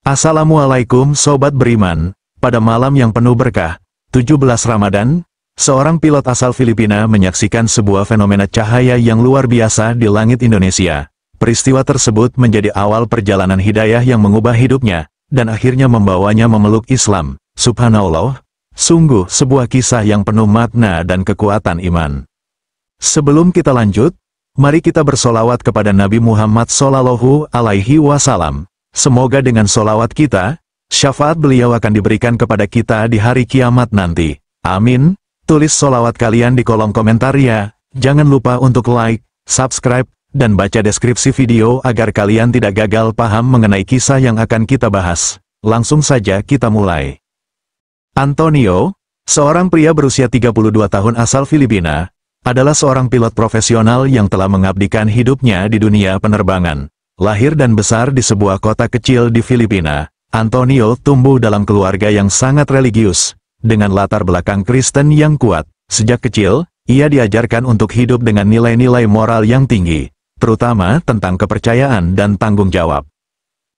Assalamualaikum Sobat Beriman, pada malam yang penuh berkah, 17 Ramadan, seorang pilot asal Filipina menyaksikan sebuah fenomena cahaya yang luar biasa di langit Indonesia. Peristiwa tersebut menjadi awal perjalanan hidayah yang mengubah hidupnya, dan akhirnya membawanya memeluk Islam. Subhanallah, sungguh sebuah kisah yang penuh makna dan kekuatan iman. Sebelum kita lanjut, mari kita bersolawat kepada Nabi Muhammad SAW. Semoga dengan solawat kita, syafaat beliau akan diberikan kepada kita di hari kiamat nanti. Amin. Tulis solawat kalian di kolom komentar ya. Jangan lupa untuk like, subscribe, dan baca deskripsi video agar kalian tidak gagal paham mengenai kisah yang akan kita bahas. Langsung saja kita mulai. Antonio, seorang pria berusia 32 tahun asal Filipina, adalah seorang pilot profesional yang telah mengabdikan hidupnya di dunia penerbangan. Lahir dan besar di sebuah kota kecil di Filipina, Antonio tumbuh dalam keluarga yang sangat religius, dengan latar belakang Kristen yang kuat. Sejak kecil, ia diajarkan untuk hidup dengan nilai-nilai moral yang tinggi, terutama tentang kepercayaan dan tanggung jawab.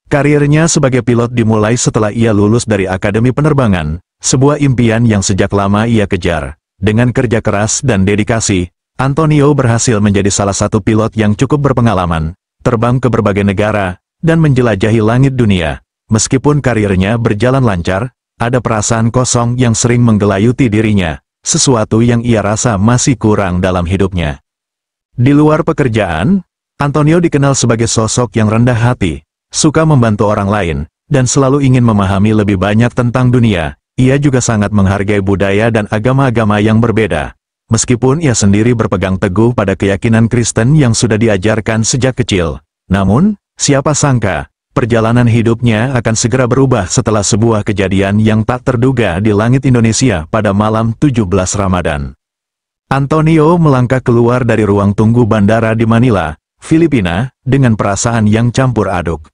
Karirnya sebagai pilot dimulai setelah ia lulus dari Akademi Penerbangan, sebuah impian yang sejak lama ia kejar. Dengan kerja keras dan dedikasi, Antonio berhasil menjadi salah satu pilot yang cukup berpengalaman, terbang ke berbagai negara, dan menjelajahi langit dunia. Meskipun karirnya berjalan lancar, ada perasaan kosong yang sering menggelayuti dirinya, sesuatu yang ia rasa masih kurang dalam hidupnya. Di luar pekerjaan, Antonio dikenal sebagai sosok yang rendah hati, suka membantu orang lain, dan selalu ingin memahami lebih banyak tentang dunia. Ia juga sangat menghargai budaya dan agama-agama yang berbeda. Meskipun ia sendiri berpegang teguh pada keyakinan Kristen yang sudah diajarkan sejak kecil. Namun, siapa sangka, perjalanan hidupnya akan segera berubah setelah sebuah kejadian yang tak terduga di langit Indonesia pada malam 17 Ramadan. Antonio melangkah keluar dari ruang tunggu bandara di Manila, Filipina, dengan perasaan yang campur aduk.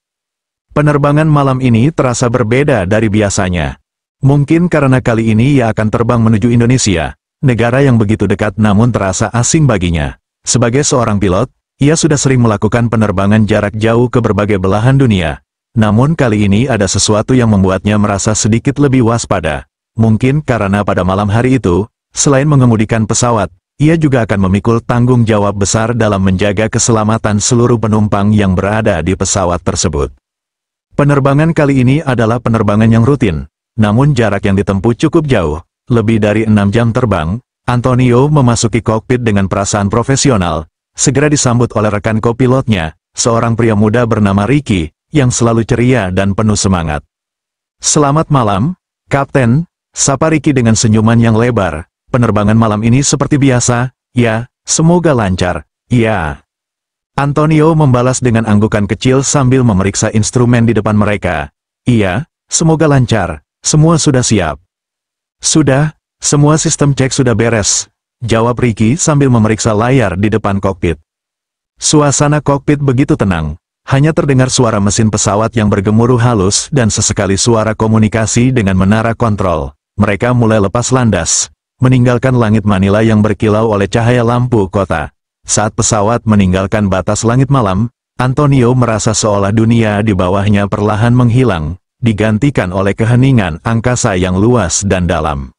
Penerbangan malam ini terasa berbeda dari biasanya. Mungkin karena kali ini ia akan terbang menuju Indonesia, negara yang begitu dekat namun terasa asing baginya. Sebagai seorang pilot, ia sudah sering melakukan penerbangan jarak jauh ke berbagai belahan dunia. Namun kali ini ada sesuatu yang membuatnya merasa sedikit lebih waspada. Mungkin karena pada malam hari itu, selain mengemudikan pesawat, ia juga akan memikul tanggung jawab besar dalam menjaga keselamatan seluruh penumpang yang berada di pesawat tersebut. Penerbangan kali ini adalah penerbangan yang rutin, namun jarak yang ditempuh cukup jauh. Lebih dari 6 jam terbang, Antonio memasuki kokpit dengan perasaan profesional, segera disambut oleh rekan kopilotnya, seorang pria muda bernama Ricky, yang selalu ceria dan penuh semangat. "Selamat malam, Kapten," sapa Ricky dengan senyuman yang lebar. "Penerbangan malam ini seperti biasa, ya, semoga lancar." "Ya." Antonio membalas dengan anggukan kecil sambil memeriksa instrumen di depan mereka. "Iya, semoga lancar, semua sudah siap." "Sudah, semua sistem cek sudah beres," jawab Ricky sambil memeriksa layar di depan kokpit. Suasana kokpit begitu tenang, hanya terdengar suara mesin pesawat yang bergemuruh halus dan sesekali suara komunikasi dengan menara kontrol. Mereka mulai lepas landas, meninggalkan langit Manila yang berkilau oleh cahaya lampu kota. Saat pesawat meninggalkan batas langit malam, Antonio merasa seolah dunia di bawahnya perlahan menghilang, digantikan oleh keheningan angkasa yang luas dan dalam.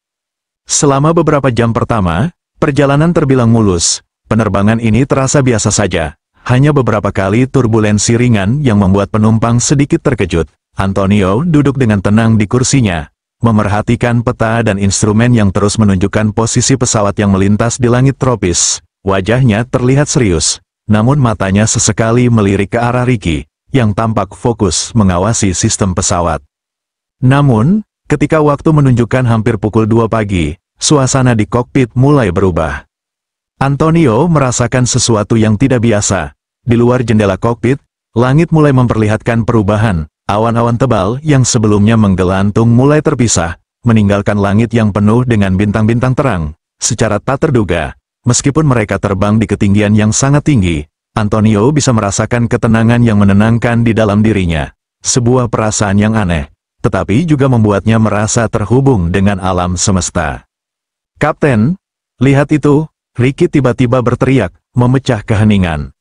Selama beberapa jam pertama, perjalanan terbilang mulus. Penerbangan ini terasa biasa saja. Hanya beberapa kali turbulensi ringan yang membuat penumpang sedikit terkejut. Antonio duduk dengan tenang di kursinya, memerhatikan peta dan instrumen yang terus menunjukkan posisi pesawat yang melintas di langit tropis. Wajahnya terlihat serius, namun matanya sesekali melirik ke arah Ricky, yang tampak fokus mengawasi sistem pesawat. Namun, ketika waktu menunjukkan hampir pukul 2 pagi, suasana di kokpit mulai berubah. Antonio merasakan sesuatu yang tidak biasa. Di luar jendela kokpit, langit mulai memperlihatkan perubahan. Awan-awan tebal yang sebelumnya menggelantung mulai terpisah, meninggalkan langit yang penuh dengan bintang-bintang terang. Secara tak terduga, meskipun mereka terbang di ketinggian yang sangat tinggi, Antonio bisa merasakan ketenangan yang menenangkan di dalam dirinya. Sebuah perasaan yang aneh, tetapi juga membuatnya merasa terhubung dengan alam semesta. "Kapten, lihat itu!" Ricky tiba-tiba berteriak, memecah keheningan.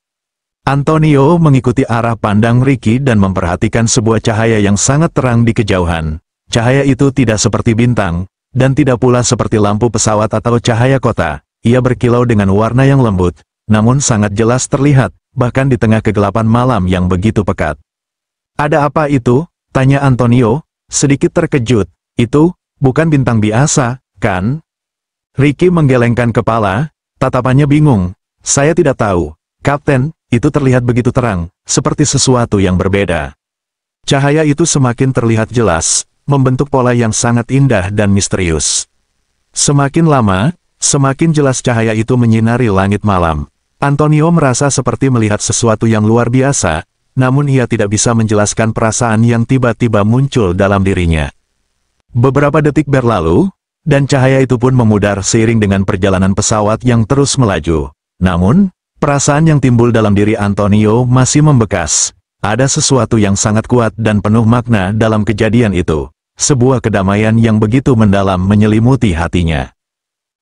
Antonio mengikuti arah pandang Ricky dan memperhatikan sebuah cahaya yang sangat terang di kejauhan. Cahaya itu tidak seperti bintang, dan tidak pula seperti lampu pesawat atau cahaya kota. Ia berkilau dengan warna yang lembut, namun sangat jelas terlihat, bahkan di tengah kegelapan malam yang begitu pekat. "Ada apa itu?" tanya Antonio, sedikit terkejut. "Itu bukan bintang biasa, kan?" Ricky menggelengkan kepala, tatapannya bingung. "Saya tidak tahu, Kapten, itu terlihat begitu terang, seperti sesuatu yang berbeda." Cahaya itu semakin terlihat jelas, membentuk pola yang sangat indah dan misterius. Semakin lama, semakin jelas cahaya itu menyinari langit malam. Antonio merasa seperti melihat sesuatu yang luar biasa, namun ia tidak bisa menjelaskan perasaan yang tiba-tiba muncul dalam dirinya. Beberapa detik berlalu, dan cahaya itu pun memudar seiring dengan perjalanan pesawat yang terus melaju. Namun, perasaan yang timbul dalam diri Antonio masih membekas. Ada sesuatu yang sangat kuat dan penuh makna dalam kejadian itu. Sebuah kedamaian yang begitu mendalam menyelimuti hatinya.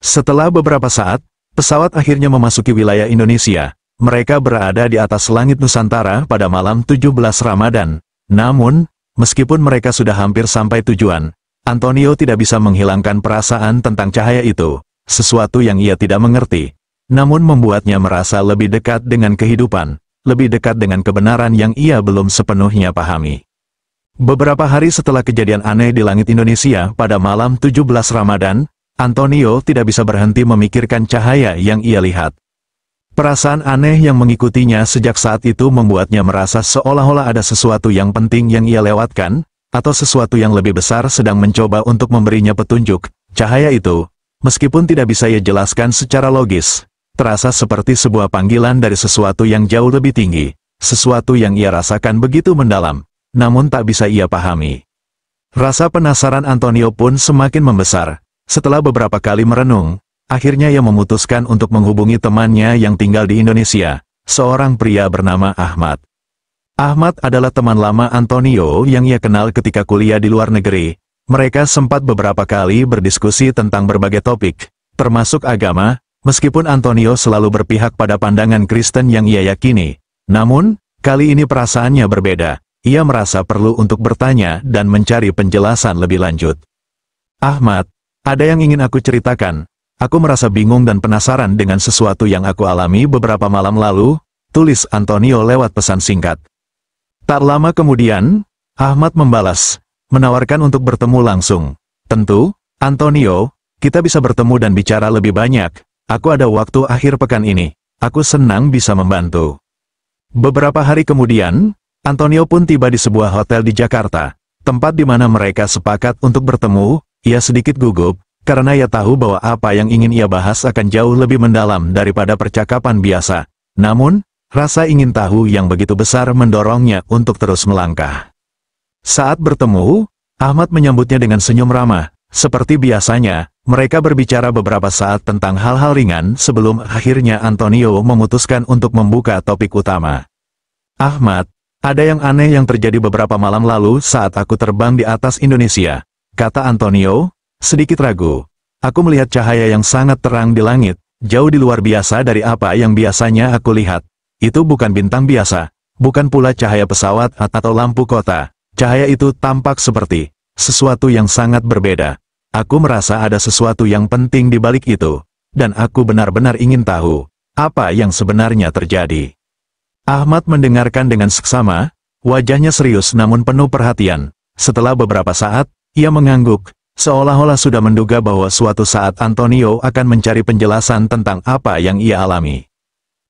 Setelah beberapa saat, pesawat akhirnya memasuki wilayah Indonesia. Mereka berada di atas langit Nusantara pada malam 17 Ramadan. Namun, meskipun mereka sudah hampir sampai tujuan, Antonio tidak bisa menghilangkan perasaan tentang cahaya itu. Sesuatu yang ia tidak mengerti, namun membuatnya merasa lebih dekat dengan kehidupan, lebih dekat dengan kebenaran yang ia belum sepenuhnya pahami. Beberapa hari setelah kejadian aneh di langit Indonesia pada malam 17 Ramadan, Antonio tidak bisa berhenti memikirkan cahaya yang ia lihat. Perasaan aneh yang mengikutinya sejak saat itu membuatnya merasa seolah-olah ada sesuatu yang penting yang ia lewatkan, atau sesuatu yang lebih besar sedang mencoba untuk memberinya petunjuk. Cahaya itu, meskipun tidak bisa ia jelaskan secara logis, terasa seperti sebuah panggilan dari sesuatu yang jauh lebih tinggi, sesuatu yang ia rasakan begitu mendalam, namun tak bisa ia pahami. Rasa penasaran Antonio pun semakin membesar. Setelah beberapa kali merenung, akhirnya ia memutuskan untuk menghubungi temannya yang tinggal di Indonesia, seorang pria bernama Ahmad. Ahmad adalah teman lama Antonio yang ia kenal ketika kuliah di luar negeri. Mereka sempat beberapa kali berdiskusi tentang berbagai topik, termasuk agama. Meskipun Antonio selalu berpihak pada pandangan Kristen yang ia yakini, namun, kali ini perasaannya berbeda. Ia merasa perlu untuk bertanya dan mencari penjelasan lebih lanjut. "Ahmad, ada yang ingin aku ceritakan. Aku merasa bingung dan penasaran dengan sesuatu yang aku alami beberapa malam lalu," tulis Antonio lewat pesan singkat. Tak lama kemudian, Ahmad membalas, menawarkan untuk bertemu langsung. "Tentu, Antonio, kita bisa bertemu dan bicara lebih banyak. Aku ada waktu akhir pekan ini. Aku senang bisa membantu." Beberapa hari kemudian, Antonio pun tiba di sebuah hotel di Jakarta, tempat di mana mereka sepakat untuk bertemu. Ia sedikit gugup, karena ia tahu bahwa apa yang ingin ia bahas akan jauh lebih mendalam daripada percakapan biasa. Namun, rasa ingin tahu yang begitu besar mendorongnya untuk terus melangkah. Saat bertemu, Ahmad menyambutnya dengan senyum ramah. Seperti biasanya, mereka berbicara beberapa saat tentang hal-hal ringan sebelum akhirnya Antonio memutuskan untuk membuka topik utama. "Ahmad, ada yang aneh yang terjadi beberapa malam lalu saat aku terbang di atas Indonesia," kata Antonio, sedikit ragu. "Aku melihat cahaya yang sangat terang di langit, jauh di luar biasa dari apa yang biasanya aku lihat. Itu bukan bintang biasa, bukan pula cahaya pesawat atau lampu kota. Cahaya itu tampak seperti sesuatu yang sangat berbeda. Aku merasa ada sesuatu yang penting di balik itu, dan aku benar-benar ingin tahu apa yang sebenarnya terjadi." Ahmad mendengarkan dengan seksama, wajahnya serius namun penuh perhatian. Setelah beberapa saat, ia mengangguk, seolah-olah sudah menduga bahwa suatu saat Antonio akan mencari penjelasan tentang apa yang ia alami.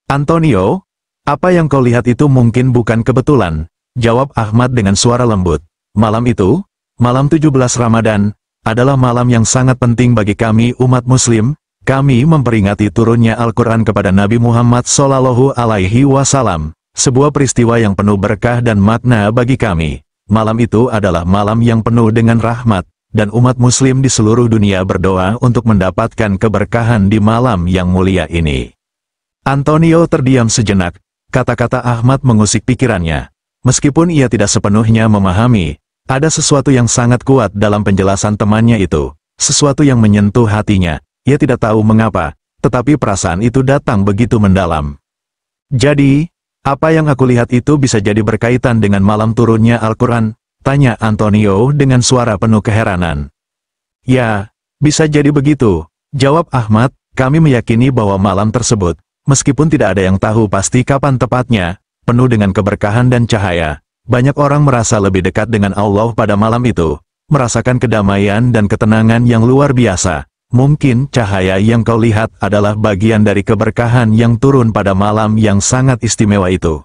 "Antonio, apa yang kau lihat itu mungkin bukan kebetulan," jawab Ahmad dengan suara lembut. "Malam itu, malam 17 Ramadan, adalah malam yang sangat penting bagi kami umat Muslim. Kami memperingati turunnya Al-Quran kepada Nabi Muhammad Shallallahu Alaihi Wasallam, sebuah peristiwa yang penuh berkah dan makna bagi kami. Malam itu adalah malam yang penuh dengan rahmat, dan umat Muslim di seluruh dunia berdoa untuk mendapatkan keberkahan di malam yang mulia ini." Antonio terdiam sejenak. Kata-kata Ahmad mengusik pikirannya. Meskipun ia tidak sepenuhnya memahami, ada sesuatu yang sangat kuat dalam penjelasan temannya itu, sesuatu yang menyentuh hatinya. Ia tidak tahu mengapa, tetapi perasaan itu datang begitu mendalam. "Jadi, Apa yang aku lihat itu bisa jadi berkaitan dengan malam turunnya Al-Quran? Tanya Antonio dengan suara penuh keheranan. Ya, bisa jadi begitu, jawab Ahmad. Kami meyakini bahwa malam tersebut, meskipun tidak ada yang tahu pasti kapan tepatnya, penuh dengan keberkahan dan cahaya. Banyak orang merasa lebih dekat dengan Allah pada malam itu, merasakan kedamaian dan ketenangan yang luar biasa. Mungkin cahaya yang kau lihat adalah bagian dari keberkahan yang turun pada malam yang sangat istimewa itu.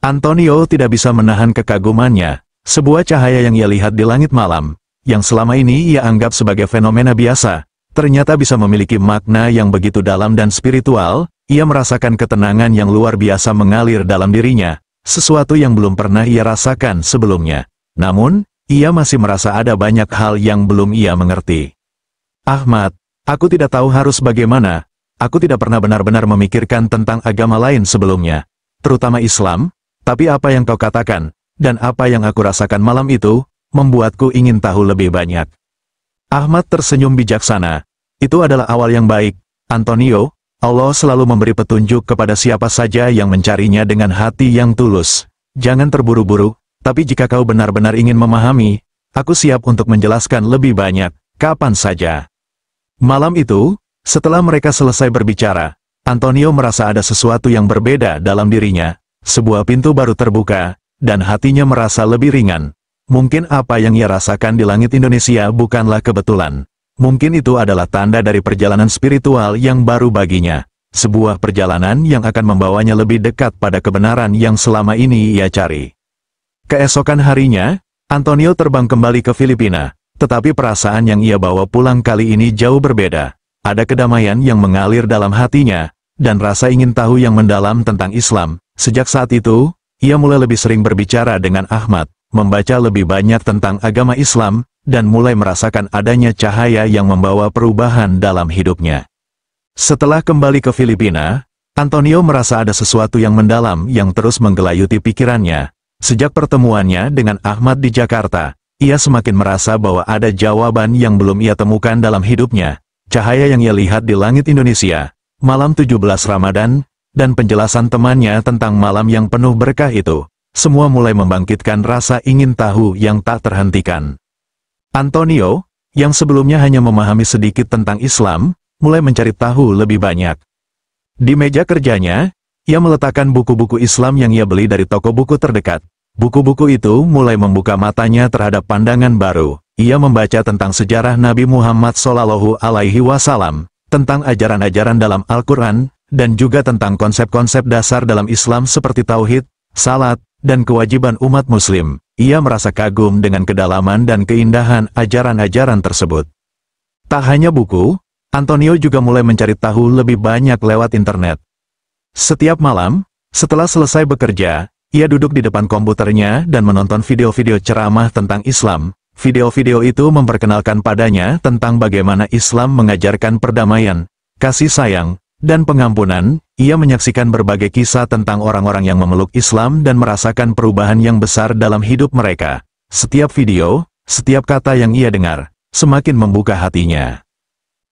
Antonio tidak bisa menahan kekagumannya. Sebuah cahaya yang ia lihat di langit malam, yang selama ini ia anggap sebagai fenomena biasa, ternyata bisa memiliki makna yang begitu dalam dan spiritual. Ia merasakan ketenangan yang luar biasa mengalir dalam dirinya, sesuatu yang belum pernah ia rasakan sebelumnya. Namun, ia masih merasa ada banyak hal yang belum ia mengerti. Ahmad, aku tidak tahu harus bagaimana. Aku tidak pernah benar-benar memikirkan tentang agama lain sebelumnya, terutama Islam, tapi apa yang kau katakan, dan apa yang aku rasakan malam itu, membuatku ingin tahu lebih banyak. Ahmad tersenyum bijaksana. Itu adalah awal yang baik, Antonio. Allah selalu memberi petunjuk kepada siapa saja yang mencarinya dengan hati yang tulus. Jangan terburu-buru, tapi jika kau benar-benar ingin memahami, aku siap untuk menjelaskan lebih banyak, kapan saja. Malam itu, setelah mereka selesai berbicara, Antonio merasa ada sesuatu yang berbeda dalam dirinya. Sebuah pintu baru terbuka, dan hatinya merasa lebih ringan. Mungkin apa yang ia rasakan di langit Indonesia bukanlah kebetulan. Mungkin itu adalah tanda dari perjalanan spiritual yang baru baginya. Sebuah perjalanan yang akan membawanya lebih dekat pada kebenaran yang selama ini ia cari. Keesokan harinya, Antonio terbang kembali ke Filipina. Tetapi perasaan yang ia bawa pulang kali ini jauh berbeda. Ada kedamaian yang mengalir dalam hatinya, dan rasa ingin tahu yang mendalam tentang Islam. Sejak saat itu, ia mulai lebih sering berbicara dengan Ahmad, membaca lebih banyak tentang agama Islam, dan mulai merasakan adanya cahaya yang membawa perubahan dalam hidupnya. Setelah kembali ke Filipina, Antonio merasa ada sesuatu yang mendalam yang terus menggelayuti pikirannya. Sejak pertemuannya dengan Ahmad di Jakarta, ia semakin merasa bahwa ada jawaban yang belum ia temukan dalam hidupnya. Cahaya yang ia lihat di langit Indonesia, malam 17 Ramadan, dan penjelasan temannya tentang malam yang penuh berkah itu, semua mulai membangkitkan rasa ingin tahu yang tak terhentikan. Antonio, yang sebelumnya hanya memahami sedikit tentang Islam, mulai mencari tahu lebih banyak. Di meja kerjanya, ia meletakkan buku-buku Islam yang ia beli dari toko buku terdekat. Buku-buku itu mulai membuka matanya terhadap pandangan baru. Ia membaca tentang sejarah Nabi Muhammad SAW, tentang ajaran-ajaran dalam Al-Quran, dan juga tentang konsep-konsep dasar dalam Islam seperti tauhid, salat, dan kewajiban umat muslim. Ia merasa kagum dengan kedalaman dan keindahan ajaran-ajaran tersebut. Tak hanya buku, Antonio juga mulai mencari tahu lebih banyak lewat internet. Setiap malam, setelah selesai bekerja, ia duduk di depan komputernya dan menonton video-video ceramah tentang Islam. Video-video itu memperkenalkan padanya tentang bagaimana Islam mengajarkan perdamaian, kasih sayang, dan pengampunan. Ia menyaksikan berbagai kisah tentang orang-orang yang memeluk Islam dan merasakan perubahan yang besar dalam hidup mereka. Setiap video, setiap kata yang ia dengar, semakin membuka hatinya.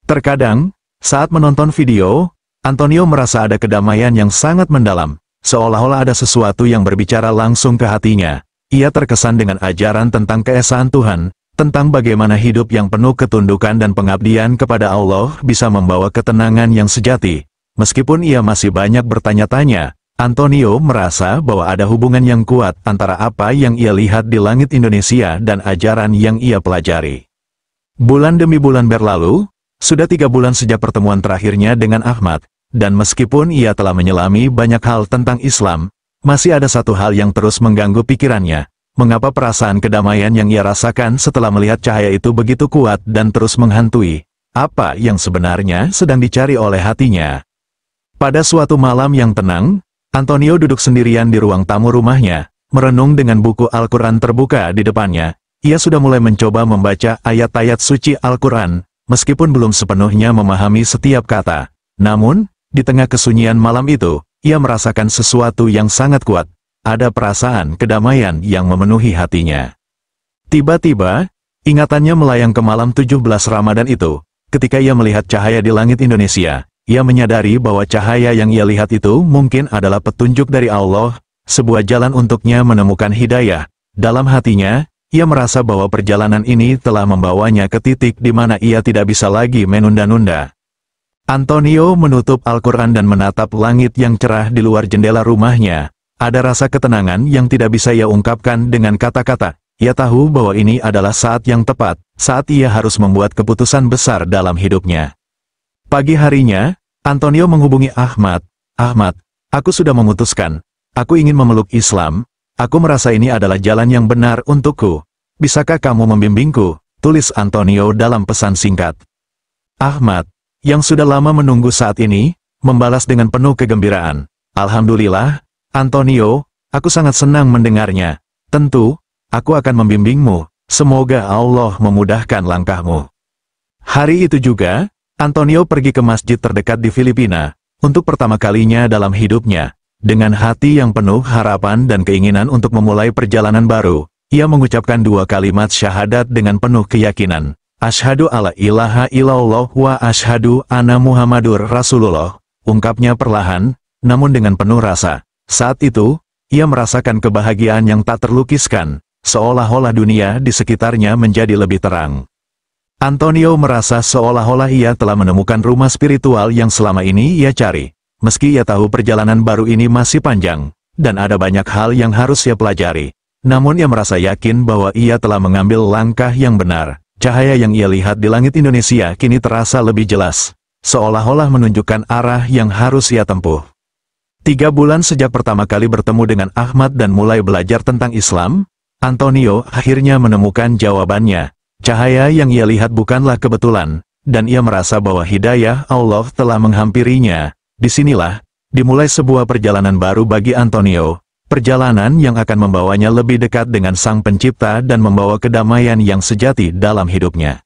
Terkadang, saat menonton video, Antonio merasa ada kedamaian yang sangat mendalam, seolah-olah ada sesuatu yang berbicara langsung ke hatinya. Ia terkesan dengan ajaran tentang keesaan Tuhan, tentang bagaimana hidup yang penuh ketundukan dan pengabdian kepada Allah bisa membawa ketenangan yang sejati. Meskipun ia masih banyak bertanya-tanya, Antonio merasa bahwa ada hubungan yang kuat antara apa yang ia lihat di langit Indonesia dan ajaran yang ia pelajari. Bulan demi bulan berlalu, sudah 3 bulan sejak pertemuan terakhirnya dengan Ahmad, dan meskipun ia telah menyelami banyak hal tentang Islam, masih ada satu hal yang terus mengganggu pikirannya. Mengapa perasaan kedamaian yang ia rasakan setelah melihat cahaya itu begitu kuat dan terus menghantui? Apa yang sebenarnya sedang dicari oleh hatinya? Pada suatu malam yang tenang, Antonio duduk sendirian di ruang tamu rumahnya, merenung dengan buku Al-Quran terbuka di depannya. Ia sudah mulai mencoba membaca ayat-ayat suci Al-Quran, meskipun belum sepenuhnya memahami setiap kata. Namun, di tengah kesunyian malam itu, ia merasakan sesuatu yang sangat kuat. Ada perasaan kedamaian yang memenuhi hatinya. Tiba-tiba, ingatannya melayang ke malam 17 Ramadan itu. Ketika ia melihat cahaya di langit Indonesia, ia menyadari bahwa cahaya yang ia lihat itu mungkin adalah petunjuk dari Allah, sebuah jalan untuknya menemukan hidayah. Dalam hatinya, ia merasa bahwa perjalanan ini telah membawanya ke titik di mana ia tidak bisa lagi menunda-nunda. Antonio menutup Al-Quran dan menatap langit yang cerah di luar jendela rumahnya. Ada rasa ketenangan yang tidak bisa ia ungkapkan dengan kata-kata. Ia tahu bahwa ini adalah saat yang tepat, saat ia harus membuat keputusan besar dalam hidupnya. Pagi harinya, Antonio menghubungi Ahmad. Ahmad, aku sudah memutuskan. Aku ingin memeluk Islam. Aku merasa ini adalah jalan yang benar untukku. Bisakah kamu membimbingku? Tulis Antonio dalam pesan singkat. Ahmad, yang sudah lama menunggu saat ini, membalas dengan penuh kegembiraan. Alhamdulillah, Antonio, aku sangat senang mendengarnya. Tentu, aku akan membimbingmu. Semoga Allah memudahkan langkahmu. Hari itu juga, Antonio pergi ke masjid terdekat di Filipina, untuk pertama kalinya dalam hidupnya. Dengan hati yang penuh harapan dan keinginan untuk memulai perjalanan baru, ia mengucapkan 2 kalimat syahadat dengan penuh keyakinan. Asyhadu alla ilaha illallah wa asyhadu anna Muhammadur Rasulullah, ungkapnya perlahan, namun dengan penuh rasa. Saat itu, ia merasakan kebahagiaan yang tak terlukiskan, seolah-olah dunia di sekitarnya menjadi lebih terang. Antonio merasa seolah-olah ia telah menemukan rumah spiritual yang selama ini ia cari. Meski ia tahu perjalanan baru ini masih panjang, dan ada banyak hal yang harus ia pelajari, namun ia merasa yakin bahwa ia telah mengambil langkah yang benar. Cahaya yang ia lihat di langit Indonesia kini terasa lebih jelas, seolah-olah menunjukkan arah yang harus ia tempuh. 3 bulan sejak pertama kali bertemu dengan Ahmad dan mulai belajar tentang Islam, Antonio akhirnya menemukan jawabannya. Cahaya yang ia lihat bukanlah kebetulan, dan ia merasa bahwa hidayah Allah telah menghampirinya. Disinilah, dimulai sebuah perjalanan baru bagi Antonio. Perjalanan yang akan membawanya lebih dekat dengan Sang Pencipta dan membawa kedamaian yang sejati dalam hidupnya.